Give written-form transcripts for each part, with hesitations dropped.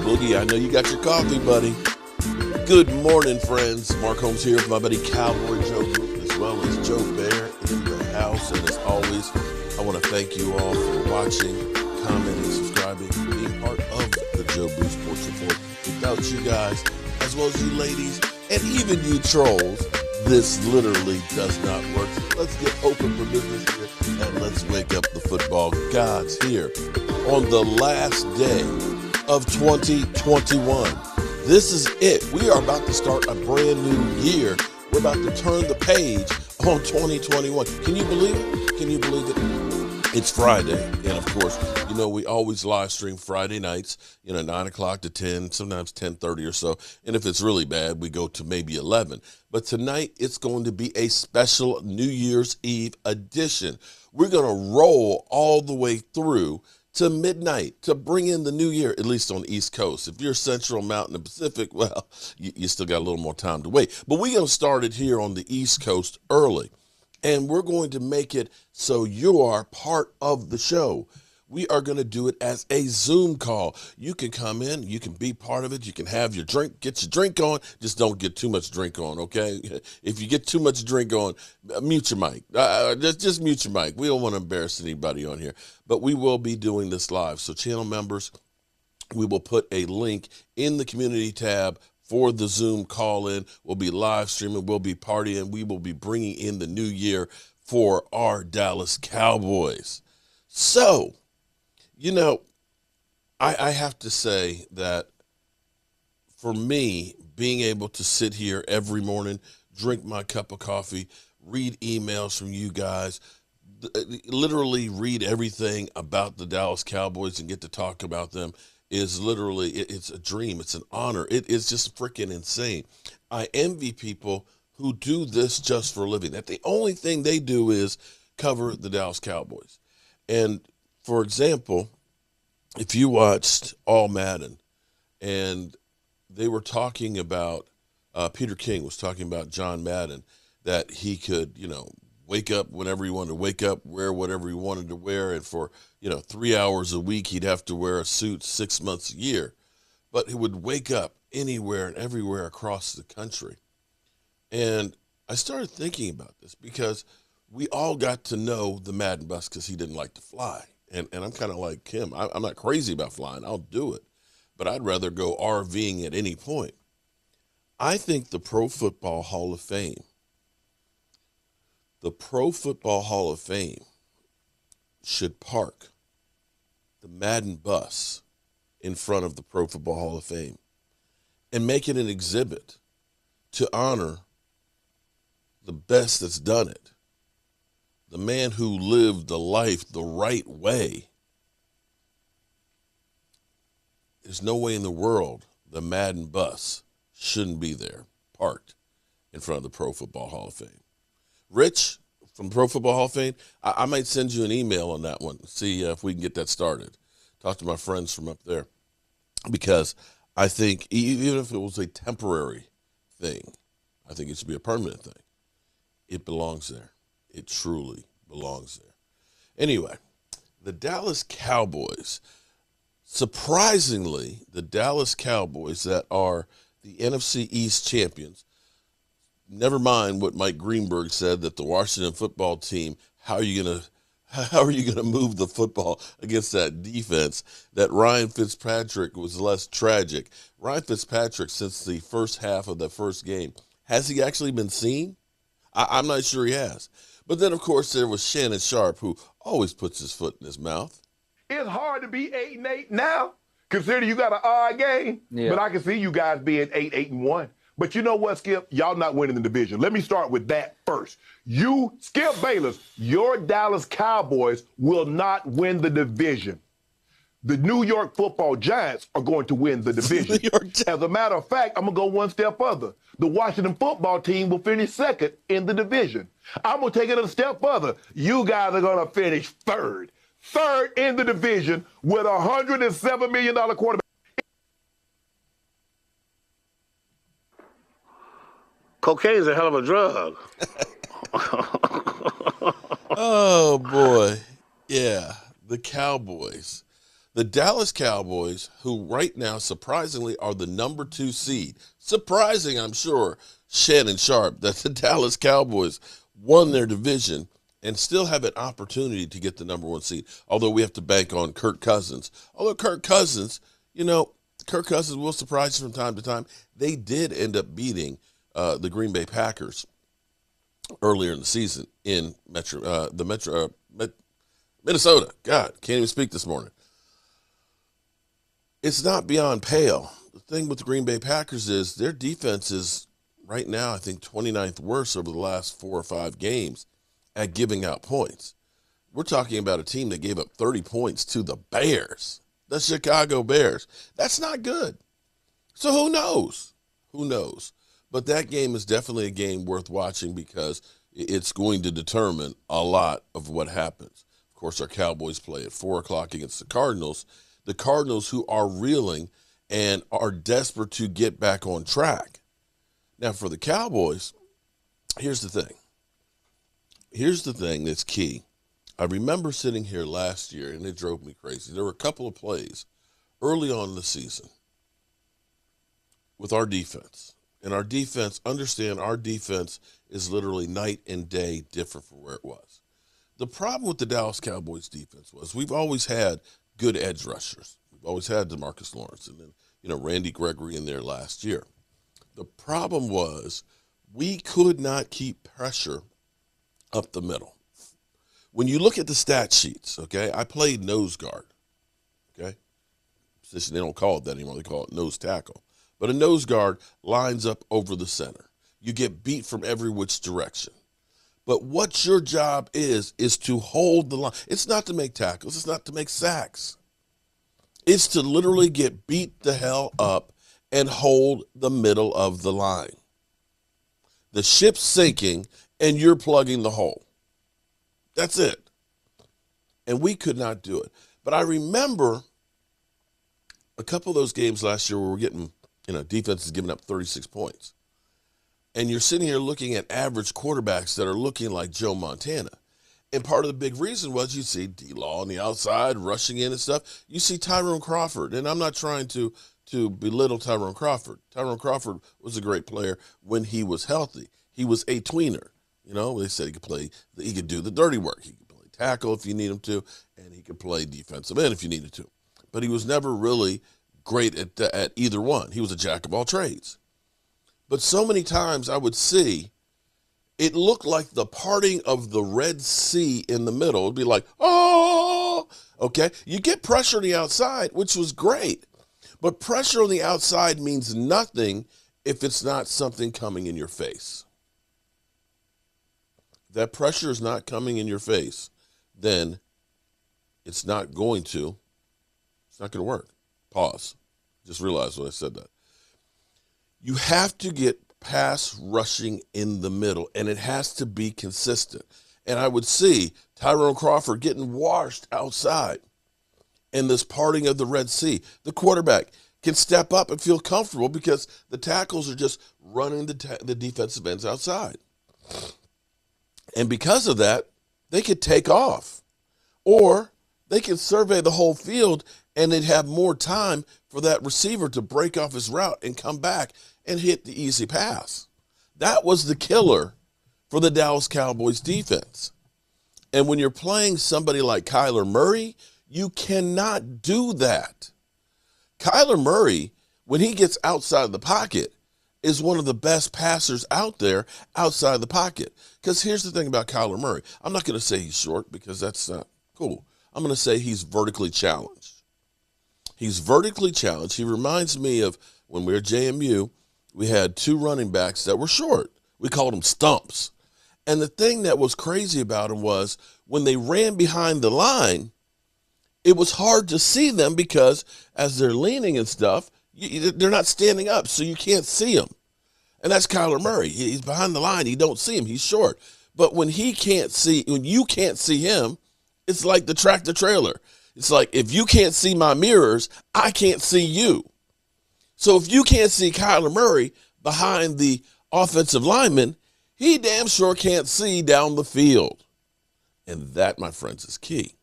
Boogie. I know you got your coffee, buddy. Good morning, friends. Mark Holmes here with my buddy Cowboy Joe Group, as well as Joe Bear in the house. And as always, I want to thank you all for watching, commenting, subscribing, being part of the Joe Boo Sports Report. Without you guys, as well as you ladies, and even you trolls, this literally does not work. So let's get open for business here, and let's wake up the football gods here on the last day of 2021. This is it. We are about to start a brand new year. We're about to turn the page on 2021. Can you believe it? Can you believe it? It's Friday. And of course, you know, we always live stream Friday nights, 9 o'clock to 10, sometimes 10:30 or so. And if it's really bad, we go to maybe 11. But tonight, it's going to be a special New Year's Eve edition. We're going to roll all the way through to midnight to bring in the new year, at least on the East Coast. If you're Central, Mountain, and Pacific, well, you still got a little more time to wait. But we're going to start it here on the East Coast early, and we're going to make it so you are part of the show. We are going to do it as a Zoom call. You can come in, you can be part of it, you can have your drink, get your drink on, just don't get too much drink on, okay? If you get too much drink on, mute your mic. Just mute your mic. We don't want to embarrass anybody on here, but we will be doing this live. So channel members, we will put a link in the community tab for the Zoom call-in. We'll be live streaming, we'll be partying, we will be bringing in the new year for our Dallas Cowboys. So, I have to say that for me, being able to sit here every morning, drink my cup of coffee, read emails from you guys, literally read everything about the Dallas Cowboys and get to talk about them is literally, it's a dream. It's an honor. It is just freaking insane. I envy people who do this just for a living. That the only thing they do is cover the Dallas Cowboys. And for example, if you watched All Madden and they were talking about, Peter King was talking about John Madden, that he could, wake up whenever he wanted to wake up, wear whatever he wanted to wear. And for, 3 hours a week, he'd have to wear a suit 6 months a year. But he would wake up anywhere and everywhere across the country. And I started thinking about this because we all got to know the Madden bus because he didn't like to fly. And I'm kind of like him. I'm not crazy about flying. I'll do it. But I'd rather go RVing at any point. I think the Pro Football Hall of Fame should park the Madden bus in front of the Pro Football Hall of Fame and make it an exhibit to honor the best that's done it. The man who lived the life the right way. There's no way in the world the Madden bus shouldn't be there, parked in front of the Pro Football Hall of Fame. Rich from Pro Football Hall of Fame, I might send you an email on that one, see if we can get that started. Talk to my friends from up there. Because I think even if it was a temporary thing, I think it should be a permanent thing. It belongs there. It truly belongs there. Anyway, the Dallas Cowboys, surprisingly, the Dallas Cowboys that are the NFC East champions, never mind what Mike Greenberg said that the Washington football team, how are you gonna move the football against that defense, that Ryan Fitzpatrick was less tragic. Ryan Fitzpatrick, since the first half of the first game, has he actually been seen? I'm not sure he has. But then, of course, there was Shannon Sharp, who always puts his foot in his mouth. It's hard to be 8-8 now, considering you got an odd game. Yeah. But I can see you guys being 8-1. But you know what, Skip? Y'all not winning the division. Let me start with that first. You, Skip Bayless, your Dallas Cowboys will not win the division. The New York Football Giants are going to win the division. As a matter of fact, I'm going to go one step further. The Washington football team will finish second in the division. I'm going to take it a step further. You guys are going to finish third. Third in the division with a $107 million quarterback. Cocaine's a hell of a drug. Oh, boy. Yeah, the Cowboys. The Dallas Cowboys, who right now surprisingly are the number 2 seed. Surprising, I'm sure, Shannon Sharp, that the Dallas Cowboys won their division and still have an opportunity to get the number 1 seed, although we have to bank on Kirk Cousins. Although Kirk Cousins will surprise you from time to time. They did end up beating the Green Bay Packers earlier in the season in Minnesota. God, can't even speak this morning. It's not beyond pale. The thing with the Green Bay Packers is their defense is right now, I think, 29th worst over the last 4 or 5 games at giving out points. We're talking about a team that gave up 30 points to the Bears, the Chicago Bears. That's not good. So who knows? Who knows? But that game is definitely a game worth watching because it's going to determine a lot of what happens. Of course, our Cowboys play at 4 o'clock against the Cardinals who are reeling and are desperate to get back on track. Now, for the Cowboys, here's the thing. Here's the thing that's key. I remember sitting here last year, and it drove me crazy. There were a couple of plays early on in the season with our defense. And our defense, understand our defense is literally night and day different from where it was. The problem with the Dallas Cowboys defense was we've always had good edge rushers. We've always had DeMarcus Lawrence and then, Randy Gregory in there last year. The problem was we could not keep pressure up the middle. When you look at the stat sheets, okay, I played nose guard, okay? Position, they don't call it that anymore. They call it nose tackle. But a nose guard lines up over the center. You get beat from every which direction. But what your job is to hold the line. It's not to make tackles. It's not to make sacks. It's to literally get beat the hell up and hold the middle of the line. The ship's sinking, and you're plugging the hole. That's it. And we could not do it. But I remember a couple of those games last year where we're getting, defense is giving up 36 points. And you're sitting here looking at average quarterbacks that are looking like Joe Montana. And part of the big reason was you see D-Law on the outside rushing in and stuff. You see Tyrone Crawford. And I'm not trying to belittle Tyrone Crawford. Tyrone Crawford was a great player when he was healthy. He was a tweener. They said he could do the dirty work. He could play tackle if you need him to, and he could play defensive end if you needed to. But he was never really great at either one. He was a jack of all trades. But so many times I would see it looked like the parting of the Red Sea in the middle. It would be like, oh, okay. You get pressure on the outside, which was great. But pressure on the outside means nothing if it's not something coming in your face. If that pressure is not coming in your face, then it's not going to work. Pause. Just realized when I said that. You have to get pass rushing in the middle, and it has to be consistent. And I would see Tyrone Crawford getting washed outside in this parting of the Red Sea. The quarterback can step up and feel comfortable because the tackles are just running the defensive ends outside. And because of that, they could take off. Or they can survey the whole field, and they'd have more time for that receiver to break off his route and come back and hit the easy pass. That was the killer for the Dallas Cowboys defense. And when you're playing somebody like Kyler Murray, you cannot do that. Kyler Murray, when he gets outside the pocket, is one of the best passers out there outside the pocket. Because here's the thing about Kyler Murray. I'm not going to say he's short because that's not cool. I'm going to say he's vertically challenged. He's vertically challenged. He reminds me of when we were at JMU, we had 2 running backs that were short. We called them stumps. And the thing that was crazy about them was when they ran behind the line, it was hard to see them because as they're leaning and stuff, they're not standing up, so you can't see them. And that's Kyler Murray. He's behind the line. You don't see him. He's short. But when you can't see him, it's like the tractor trailer. It's like, if you can't see my mirrors, I can't see you. So if you can't see Kyler Murray behind the offensive lineman, he damn sure can't see down the field. And that, my friends, is key.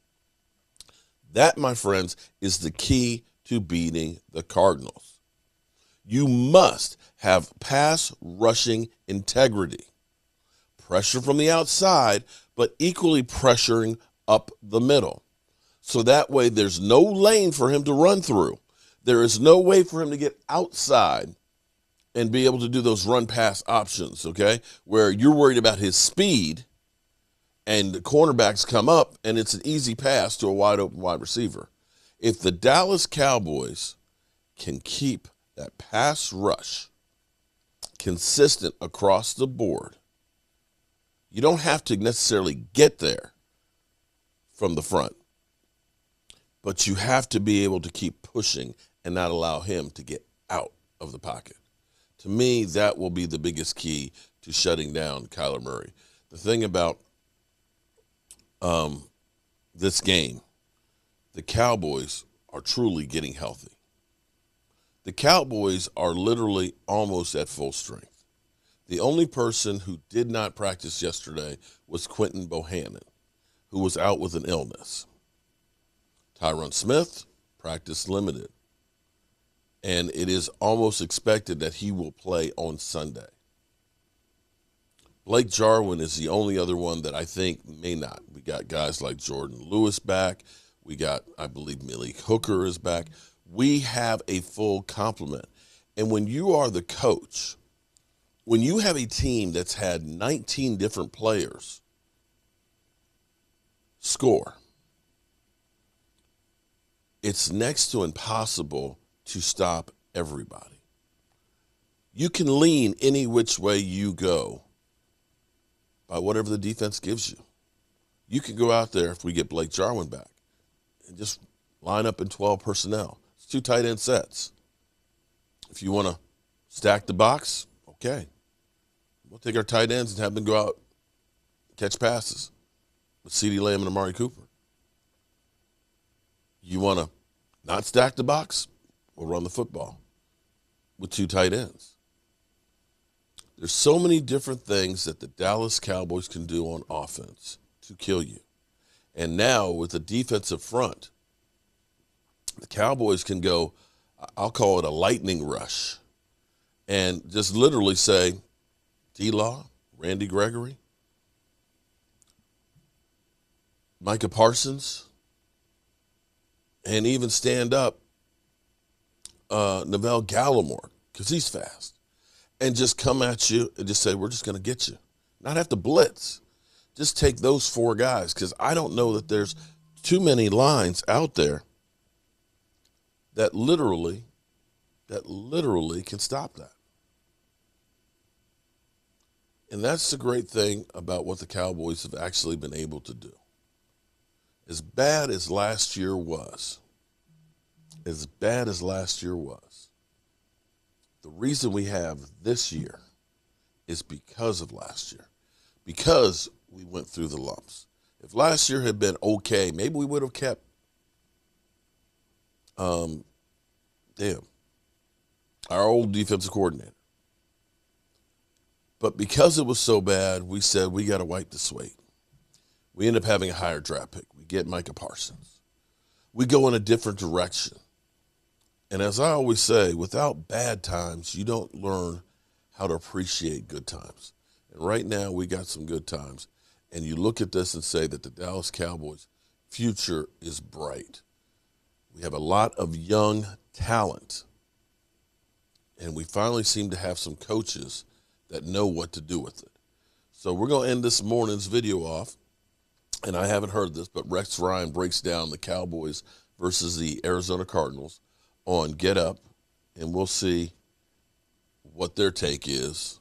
That, my friends, is the key to beating the Cardinals. You must have pass rushing integrity. Pressure from the outside, but equally pressuring up the middle. So that way there's no lane for him to run through. There is no way for him to get outside and be able to do those run-pass options, okay, where you're worried about his speed and the cornerbacks come up and it's an easy pass to a wide-open wide receiver. If the Dallas Cowboys can keep that pass rush consistent across the board, you don't have to necessarily get there from the front, but you have to be able to keep pushing and not allow him to get out of the pocket. To me, that will be the biggest key to shutting down Kyler Murray. The thing about this game, the Cowboys are truly getting healthy. The Cowboys are literally almost at full strength. The only person who did not practice yesterday was Quentin Bohannon, who was out with an illness. Tyron Smith practiced limited, and it is almost expected that he will play on Sunday. Blake Jarwin is the only other one that I think may not. We got guys like Jordan Lewis back. We got, I believe, Malik Hooker is back. We have a full complement. And when you are the coach, when you have a team that's had 19 different players score, it's next to impossible to stop everybody. You can lean any which way you go by whatever the defense gives you. You can go out there, if we get Blake Jarwin back, and just line up in 12 personnel. It's 2 tight end sets. If you want to stack the box, okay. We'll take our tight ends and have them go out and catch passes with CeeDee Lamb and Amari Cooper. You want to not stack the box? We'll run the football with 2 tight ends. There's so many different things that the Dallas Cowboys can do on offense to kill you. And now with the defensive front, the Cowboys can go, I'll call it a lightning rush, and just literally say, D-Law, Randy Gregory, Micah Parsons, and even stand up Neville Gallimore, because he's fast, and just come at you and just say, we're just going to get you. Not have to blitz. Just take those 4 guys, because I don't know that there's too many lines out there that literally can stop that. And that's the great thing about what the Cowboys have actually been able to do. As bad as last year was, the reason we have this year is because of last year, because we went through the lumps. If last year had been okay, maybe we would have kept, our old defensive coordinator. But because it was so bad, we said we got to wipe the slate. We end up having a higher draft pick. We get Micah Parsons. We go in a different direction. And as I always say, without bad times, you don't learn how to appreciate good times. And right now we got some good times. And you look at this and say that the Dallas Cowboys' future is bright. We have a lot of young talent. And we finally seem to have some coaches that know what to do with it. So we're going to end this morning's video off. And I haven't heard this, but Rex Ryan breaks down the Cowboys versus the Arizona Cardinals on Get Up. And we'll see what their take is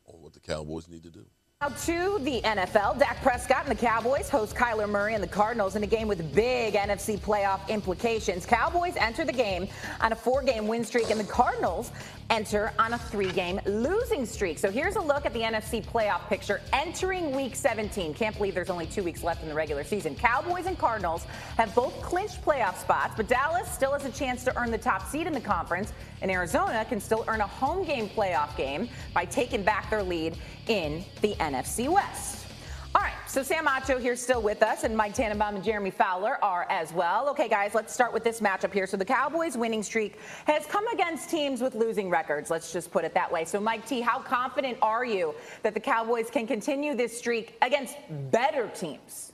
on what the Cowboys need to do. Now to the NFL, Dak Prescott and the Cowboys host Kyler Murray and the Cardinals in a game with big NFC playoff implications. Cowboys enter the game on a 4-game win streak, and the Cardinals enter on a 3-game losing streak. So here's a look at the NFC playoff picture entering Week 17. Can't believe there's only 2 weeks left in the regular season. Cowboys and Cardinals have both clinched playoff spots, but Dallas still has a chance to earn the top seed in the conference, and Arizona can still earn a home game playoff game by taking back their lead in the NFC West. All right. So Sam Acho here still with us, and Mike Tannenbaum and Jeremy Fowler are as well. Okay, guys, let's start with this matchup here. So the Cowboys' winning streak has come against teams with losing records. Let's just put it that way. So Mike T, how confident are you that the Cowboys can continue this streak against better teams?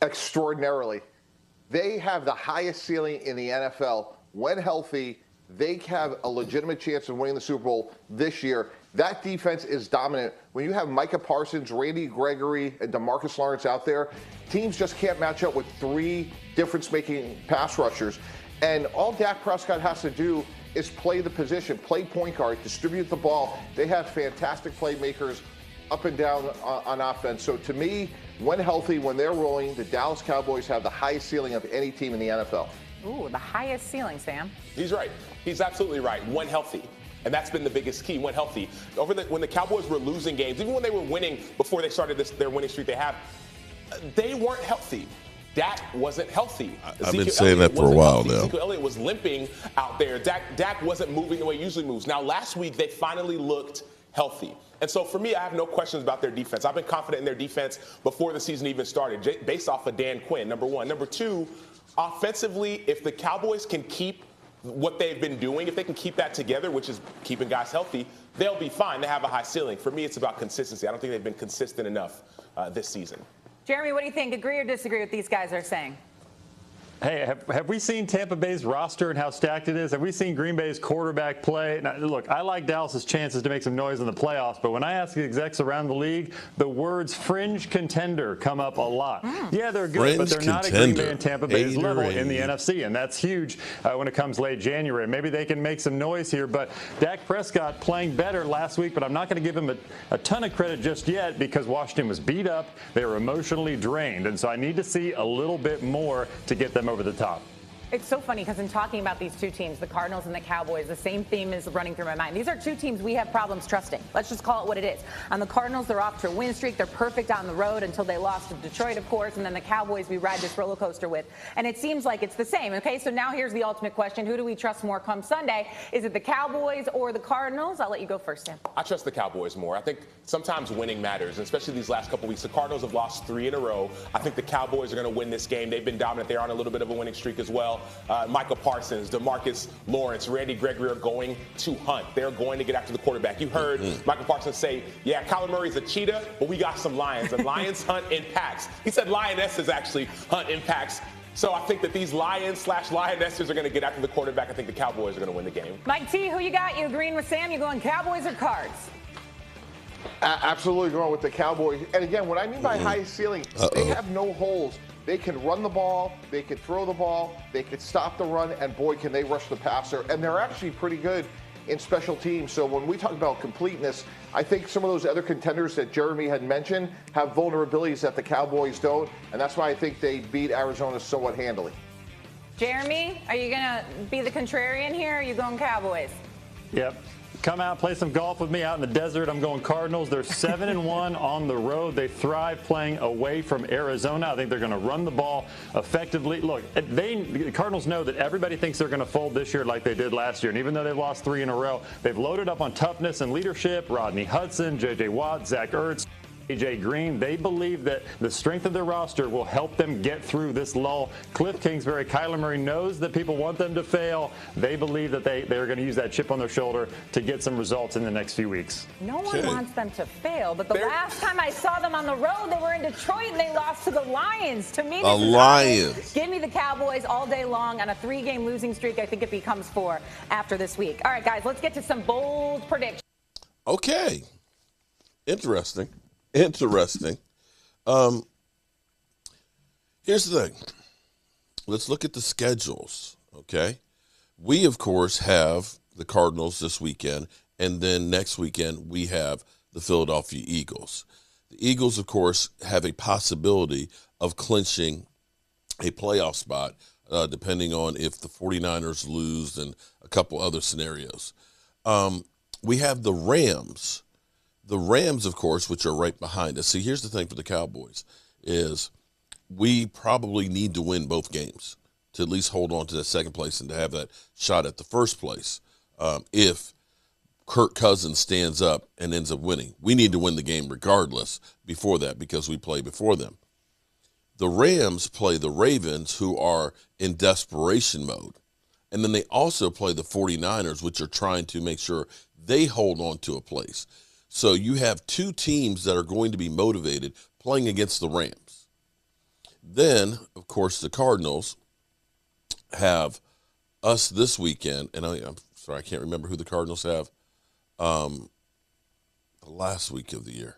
Extraordinarily. They have the highest ceiling in the NFL. When healthy, they have a legitimate chance of winning the Super Bowl this year. That defense is dominant. When you have Micah Parsons, Randy Gregory, and DeMarcus Lawrence out there, teams just can't match up with three difference-making pass rushers. And all Dak Prescott has to do is play the position, play point guard, distribute the ball. They have fantastic playmakers up and down on offense. So to me, when healthy, when they're rolling, the Dallas Cowboys have the highest ceiling of any team in the NFL. Ooh, the highest ceiling, Sam. He's right. He's absolutely right. When healthy. And that's been the biggest key, when healthy. When the Cowboys were losing games, even when they were winning before they started their winning streak they weren't healthy. Dak wasn't healthy. I've been saying that for a while now. Ezekiel Elliott was limping out there. Dak wasn't moving the way he usually moves. Now, last week, they finally looked healthy. And so for me, I have no questions about their defense. I've been confident in their defense before the season even started, based off of Dan Quinn, number one. Number two, offensively, if the Cowboys can keep what they've been doing, if they can keep that together, which is keeping guys healthy, they'll be fine. They have a high ceiling. For me, it's about consistency. I don't think they've been consistent enough this season. Jeremy, what do you think? Agree or disagree with what these guys are saying? Hey, have we seen Tampa Bay's roster and how stacked it is? Have we seen Green Bay's quarterback play? Now, look, I like Dallas's chances to make some noise in the playoffs, but when I ask the execs around the league, the words fringe contender come up a lot. Yeah, they're good, but they're not at Green Bay and Tampa Bay's level in the NFC, and that's huge when it comes late January. Maybe they can make some noise here, but Dak Prescott playing better last week, but I'm not going to give him a ton of credit just yet because Washington was beat up. They were emotionally drained, and so I need to see a little bit more to get them over the top. It's so funny because in talking about these two teams, the Cardinals and the Cowboys, the same theme is running through my mind. These are two teams we have problems trusting. Let's just call it what it is. On the Cardinals, they're off to a win streak. They're perfect on the road until they lost to Detroit, of course. And then the Cowboys we ride this roller coaster with. And it seems like it's the same. Okay, so now here's the ultimate question. Who do we trust more come Sunday? Is it the Cowboys or the Cardinals? I'll let you go first, Sam. I trust the Cowboys more. I think sometimes winning matters, and especially these last couple weeks. The Cardinals have lost 3 in a row. I think the Cowboys are going to win this game. They've been dominant. They're on a little bit of a winning streak as well. Micah Parsons, DeMarcus Lawrence, Randy Gregory are going to hunt. They're going to get after the quarterback. You heard Michael Parsons say, yeah, Kyler Murray's a cheetah, but we got some lions. And lions hunt in packs. He said lionesses actually hunt in packs. So I think that these lions/lionesses are going to get after the quarterback. I think the Cowboys are going to win the game. Mike T, who you got? You agreeing with Sam? You going Cowboys or Cards? Absolutely going with the Cowboys. And again, what I mean by highest ceiling, they have no holes. They can run the ball, they can throw the ball, they can stop the run, and boy, can they rush the passer. And they're actually pretty good in special teams. So when we talk about completeness, I think some of those other contenders that Jeremy had mentioned have vulnerabilities that the Cowboys don't, and that's why I think they beat Arizona somewhat handily. Jeremy, are you going to be the contrarian here, or are you going Cowboys? Yep. Come out, play some golf with me out in the desert. I'm going Cardinals. They're 7-1 on the road. They thrive playing away from Arizona. I think they're going to run the ball effectively. Look, the Cardinals know that everybody thinks they're going to fold this year like they did last year. And even though they've lost 3 in a row, they've loaded up on toughness and leadership. Rodney Hudson, J.J. Watt, Zach Ertz, A.J. Green. They believe that the strength of their roster will help them get through this lull. Cliff Kingsbury, Kyler Murray knows that people want them to fail. They believe that they're going to use that chip on their shoulder to get some results in the next few weeks. No one wants them to fail, but the last time I saw them on the road, they were in Detroit and they lost to the Lions. To me, the Lions. Give me the Cowboys all day long on a 3-game losing streak. I think it becomes 4 after this week. All right, guys, let's get to some bold predictions. Okay. Interesting. Here's the thing. Let's look at the schedules, okay? We, of course, have the Cardinals this weekend, and then next weekend we have the Philadelphia Eagles. The Eagles, of course, have a possibility of clinching a playoff spot, depending on if the 49ers lose and a couple other scenarios. We have the Rams. The Rams, of course, which are right behind us. See, here's the thing for the Cowboys is we probably need to win both games to at least hold on to that second place and to have that shot at the first place. If Kirk Cousins stands up and ends up winning. We need to win the game regardless before that because we play before them. The Rams play the Ravens, who are in desperation mode. And then they also play the 49ers, which are trying to make sure they hold on to a place. So you have two teams that are going to be motivated playing against the Rams. Then, of course, the Cardinals have us this weekend. And I'm sorry, I can't remember who the Cardinals have the last week of the year.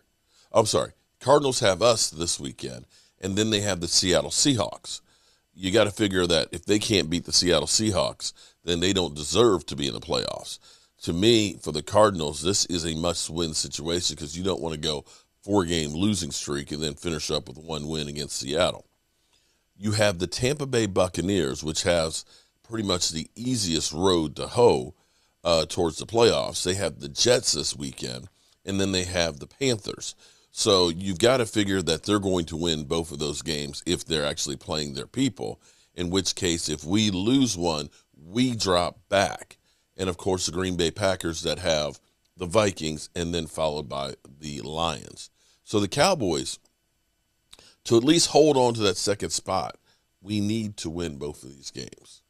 I'm sorry. Cardinals have us this weekend, and then they have the Seattle Seahawks. You got to figure that if they can't beat the Seattle Seahawks, then they don't deserve to be in the playoffs. To me, for the Cardinals, this is a must-win situation because you don't want to go 4-game losing streak and then finish up with one win against Seattle. You have the Tampa Bay Buccaneers, which has pretty much the easiest road to hoe towards the playoffs. They have the Jets this weekend, and then they have the Panthers. So you've got to figure that they're going to win both of those games if they're actually playing their people, in which case if we lose one, we drop back. And, of course, the Green Bay Packers that have the Vikings and then followed by the Lions. So the Cowboys, to at least hold on to that second spot, we need to win both of these games.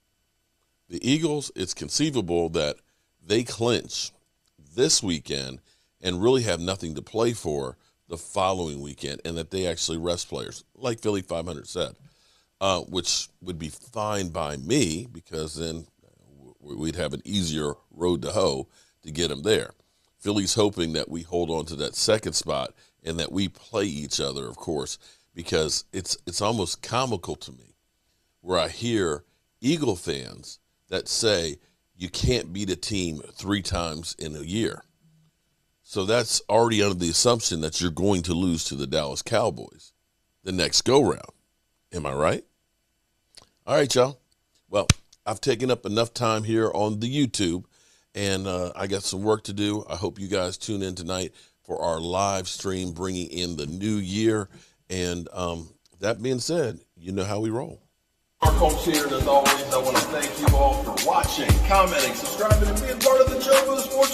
The Eagles, it's conceivable that they clinch this weekend and really have nothing to play for the following weekend, and that they actually rest players, like Philly 500 said, which would be fine by me because then we'd have an easier road to hoe to get them there. Philly's hoping that we hold on to that second spot and that we play each other, of course, because it's almost comical to me where I hear Eagle fans that say you can't beat a team 3 times in a year. So that's already under the assumption that you're going to lose to the Dallas Cowboys the next go-round. Am I right? All right, y'all. Well, I've taken up enough time here on the YouTube, and I got some work to do. I hope you guys tune in tonight for our live stream bringing in the new year. And that being said, you know how we roll. Our coach here, and as always, I want to thank you all for watching, commenting, subscribing, and being part of the Joe Sports